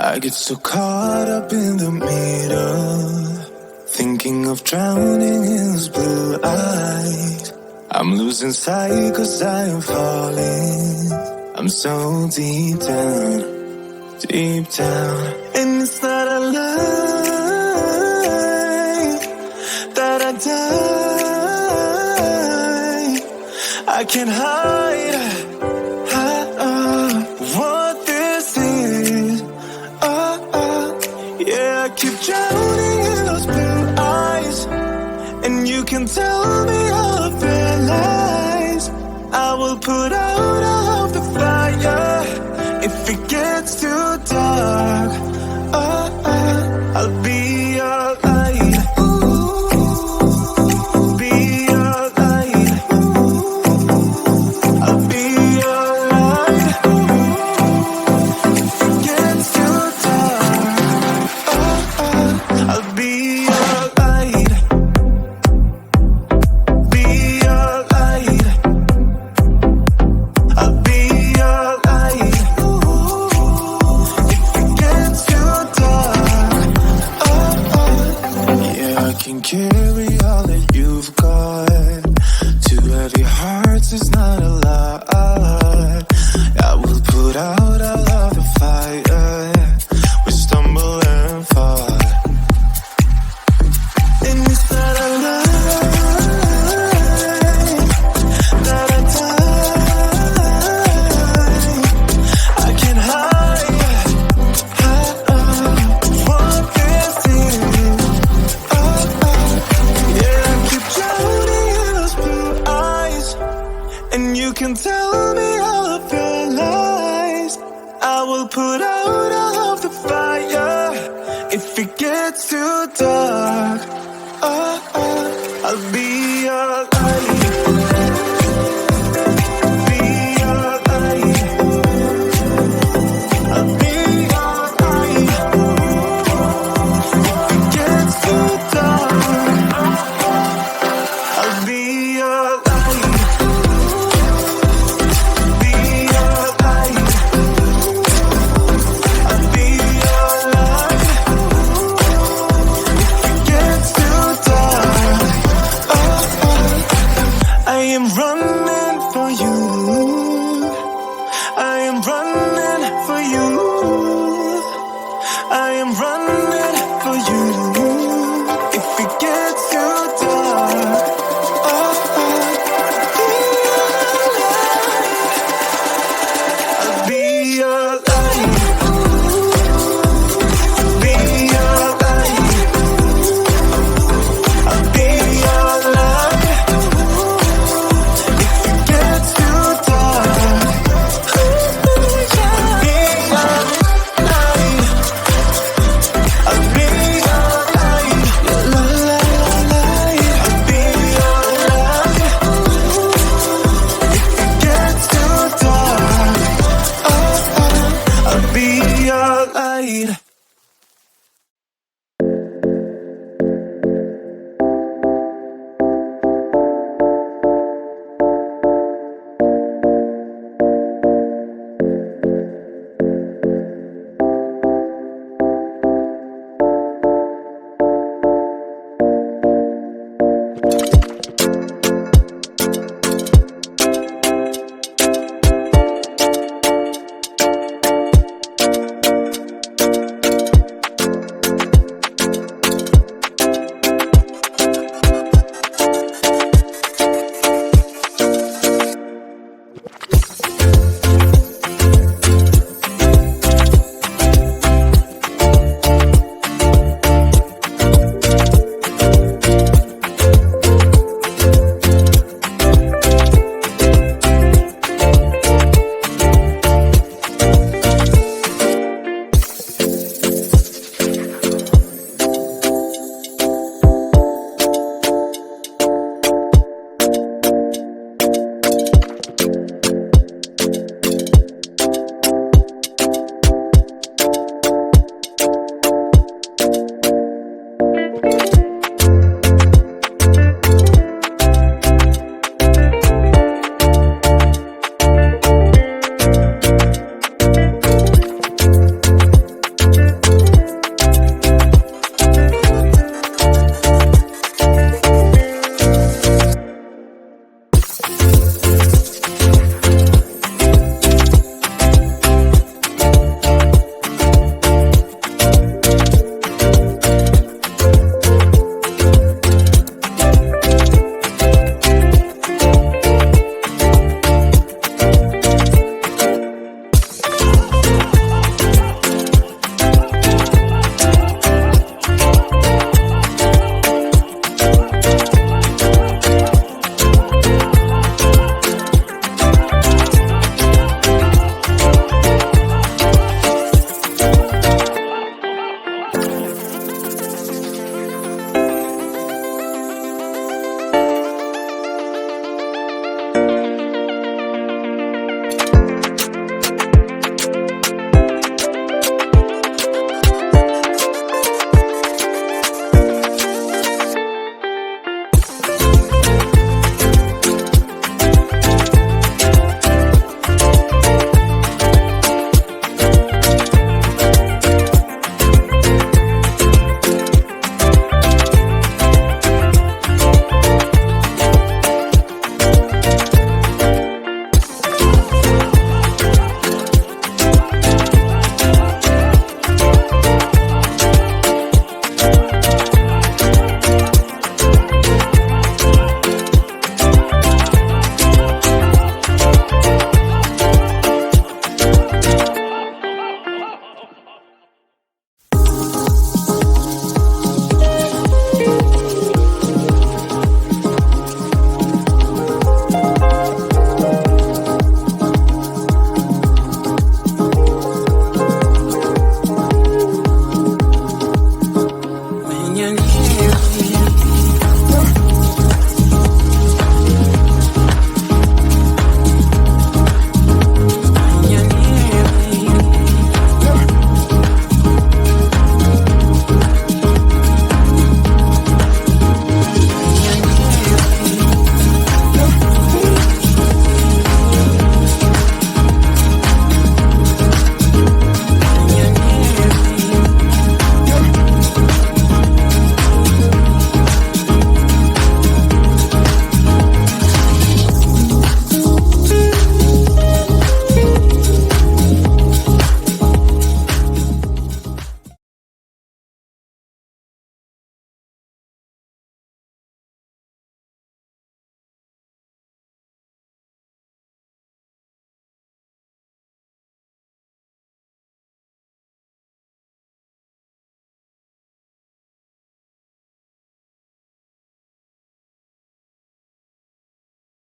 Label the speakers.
Speaker 1: I get so caught up in the middle, thinking of drowning in his blue eyes. I'm losing sight 'cause I am falling. I'm so deep down, and it's not a lie that I die. I can't hide what this is. Yeah, I keep drowning in those blue eyes, and you can tell me all of their lies. I will put out all of the fire if it gets too dark. I'll be your light. Be your light. I'll be your light. If it gets too dark, I'll be your light. Be your light. I'll be your light. If it gets too dark, yeah, I can carry all that you've got. Two heavy hearts is not a lot. I will put out all of the fire. We stumble and fall, and it's not a lie that I die. I can't hide what this is. Yeah, I keep drowning in those blue eyes, and you can tell me all of your lies. I will put out all of the fire if it gets too dark. I'll be your light. I am running for you. If it gets too